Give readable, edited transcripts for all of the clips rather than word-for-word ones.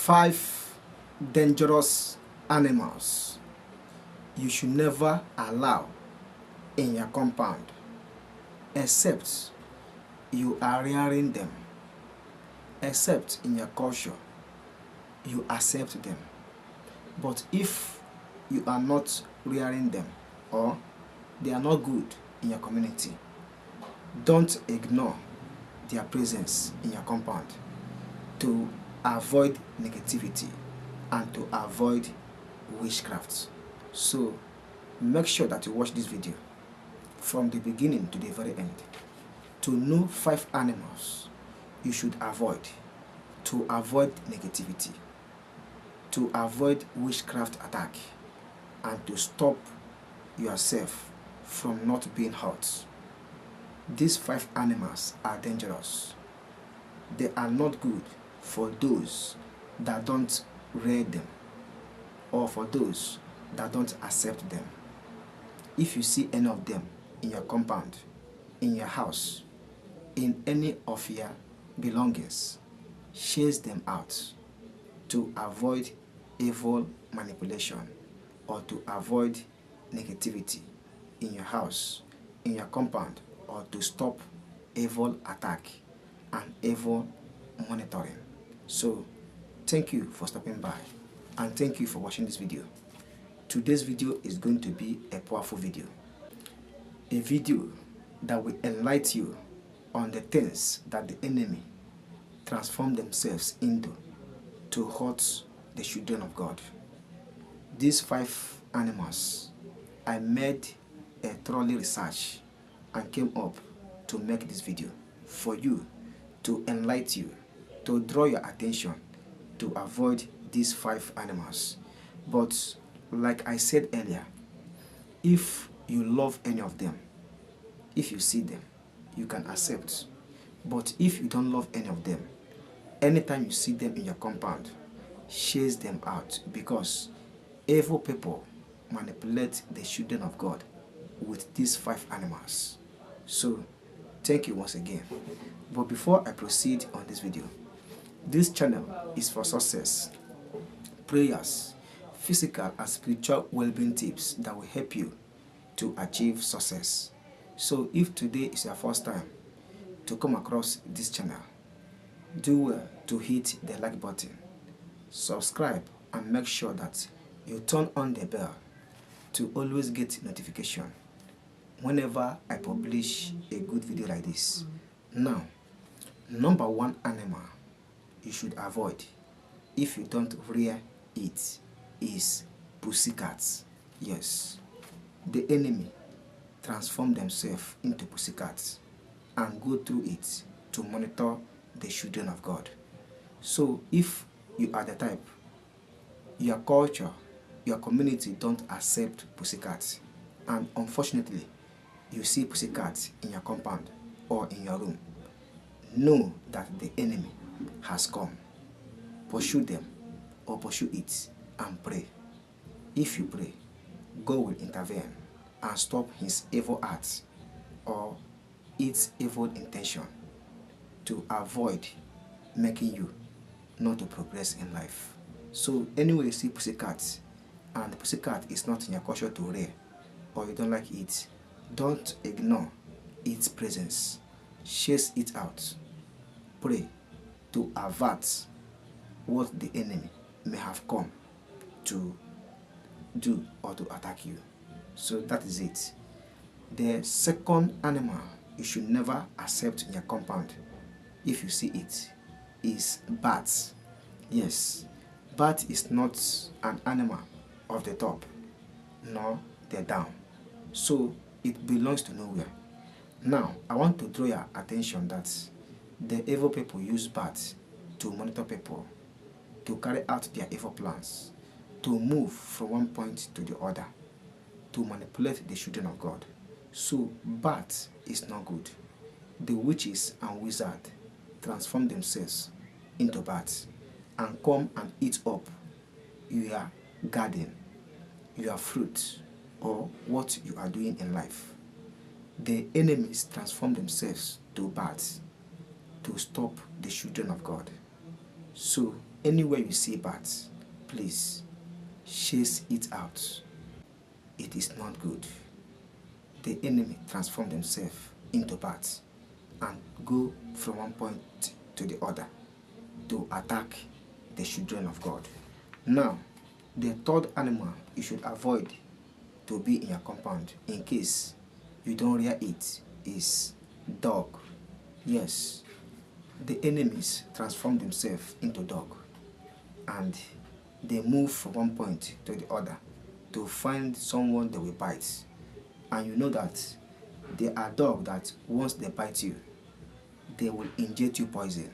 5 dangerous animals you should never allow in your compound except you are rearing them, except in your culture you accept them. But if you are not rearing them or they are not good in your community, don't ignore their presence in your compound to avoid negativity and to avoid witchcraft. So make sure that you watch this video from the beginning to the very end to know 5 animals you should avoid, to avoid negativity, to avoid witchcraft attack, and to stop yourself from not being hurt. These 5 animals are dangerous. They are not good for those that don't rear them or for those that don't accept them. If you see any of them in your compound, in your house, in any of your belongings, chase them out to avoid evil manipulation or to avoid negativity in your house, in your compound, or to stop evil attack and evil monitoring. So thank you for stopping by and thank you for watching this video. Today's video is going to be a powerful video, a video that will enlighten you on the things that the enemy transform themselves into to hurt the children of God. These 5 animals, I made a thorough research and came up to make this video for you, to enlighten you, to draw your attention to avoid these 5 animals. But like I said earlier, if you love any of them, if you see them, you can accept. But if you don't love any of them, anytime you see them in your compound, chase them out, because evil people manipulate the children of God with these 5 animals. So thank you once again. But before I proceed on this video, this channel is for success, prayers, physical and spiritual well-being tips that will help you to achieve success. So if today is your first time to come across this channel, do well to hit the like button, subscribe, and make sure that you turn on the bell to always get notification whenever I publish a good video like this. Now, number 1 animal you should avoid if you don't rear it is pussycats. Yes, the enemy transform themselves into pussycats and go through it to monitor the children of God. So if you are the type, your culture, your community don't accept pussycats, and unfortunately you see pussycats in your compound or in your room, know that the enemy has come. Pursue them or pursue it and pray. If you pray, God will intervene and stop his evil acts or its evil intention to avoid making you not to progress in life. So anyway you see pussycat and the pussycat is not in your culture to rear, or you don't like it, don't ignore its presence. Chase it out. Pray to avert what the enemy may have come to do or to attack you. So that is it. The second animal you should never accept in your compound, if you see it, is bats. Yes, bat is not an animal of the top nor the down, so it belongs to nowhere. Now I want to draw your attention that the evil people use bats to monitor people, to carry out their evil plans, to move from one point to the other, to manipulate the children of God. So bat is not good. The witches and wizards transform themselves into bats and come and eat up your garden, your fruit, or what you are doing in life. The enemies transform themselves to bats to stop the children of God. So Anywhere you see bats, please chase it out. It is not good. The enemy transform themselves into bats and go from one point to the other to attack the children of God. Now, the third animal you should avoid to be in your compound in case you don't rear it is dog. Yes, the enemies transform themselves into dog and they move from one point to the other to find someone they will bite. And you know that there are dogs that once they bite you, they will inject you poison.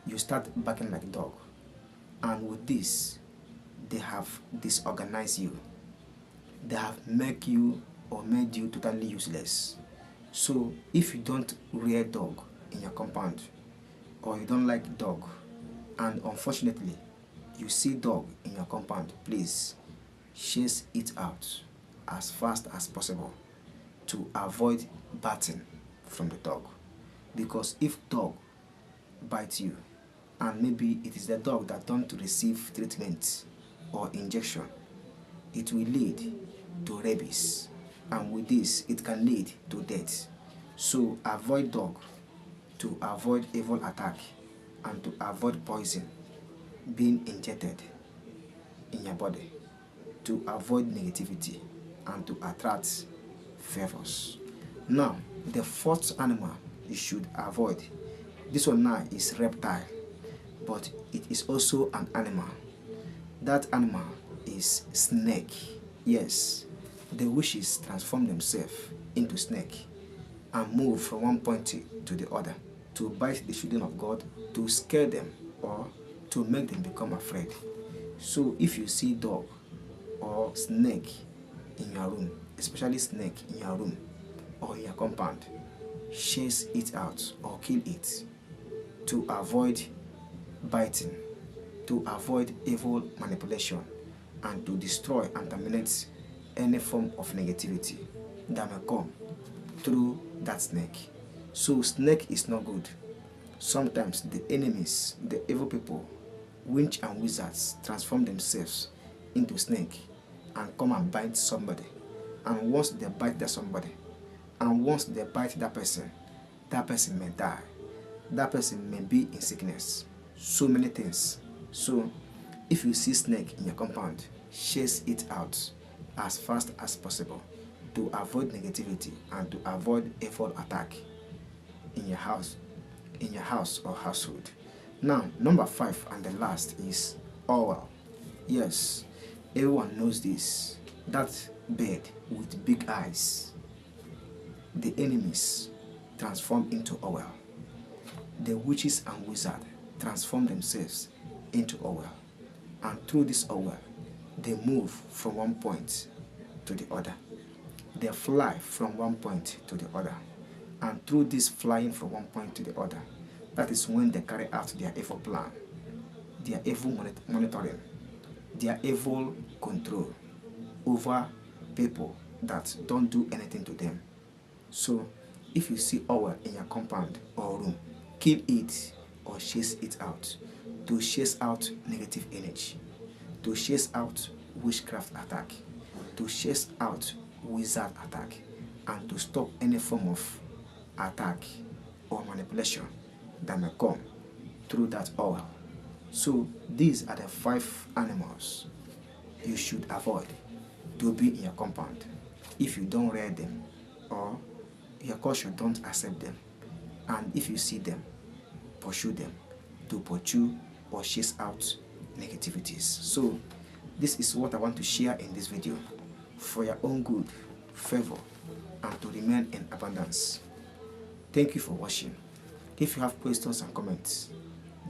You start barking like a dog. And with this, they have disorganized you. They have made you totally useless. So if you don't rear dog in your compound, or you don't like dog, and unfortunately you see dog in your compound, please chase it out as fast as possible to avoid biting from the dog. Because if dog bites you, and maybe it is the dog that don't receive treatment or injection, it will lead to rabies, and with this it can lead to death. So avoid dog to avoid evil attack and to avoid poison being injected in your body, to avoid negativity and to attract favors. Now, the fourth animal you should avoid, this one now is reptile, but it is also an animal. That animal is snake. Yes, the witches transform themselves into snake and move from one point to the other to bite the children of God, to scare them or to make them become afraid. So if you see dog or snake in your room, especially snake in your room or in your compound, chase it out or kill it to avoid biting, to avoid evil manipulation, and to destroy and terminate any form of negativity that may come through that snake. So snake is not good. Sometimes the enemies, the evil people, witch and wizards transform themselves into snake and come and bite somebody. And once they bite that somebody, and once they bite that person may die. That person may be in sickness. So many things. So if you see snake in your compound, chase it out as fast as possible to avoid negativity and to avoid evil attack in your house or household. Now, number 5 and the last is owl. Yes, everyone knows this. That bird with big eyes. The enemies transform into owl. The witches and wizards transform themselves into owl. And through this owl, they move from one point to the other. They fly from one point to the other. And through this flying from one point to the other, that is when they carry out their evil plan, their evil monitoring, their evil control over people that don't do anything to them. So if you see owl in your compound or room, kill it or chase it out to chase out negative energy, to chase out witchcraft attack, to chase out wizard attack, and to stop any form of attack or manipulation that may come through that owl. So these are the 5 animals you should avoid to be in your compound if you don't rear them or your culture don't accept them. And if you see them, pursue them to pursue or chase out negativities. So this is what I want to share in this video for your own good, favor, and to remain in abundance. Thank you for watching. If you have questions and comments,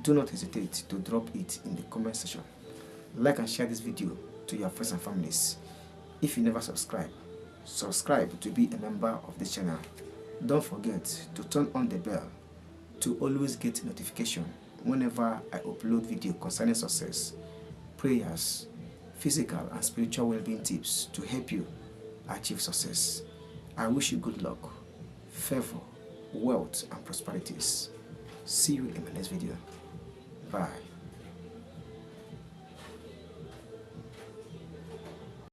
do not hesitate to drop it in the comment section. Like and share this video to your friends and families. If you never subscribe to be a member of this channel. Don't forget to turn on the bell to always get notification whenever I upload video concerning success, prayers, physical and spiritual well-being tips to help you achieve success. I wish you good luck, favor, wealth and prosperities. See you in my next video. Bye.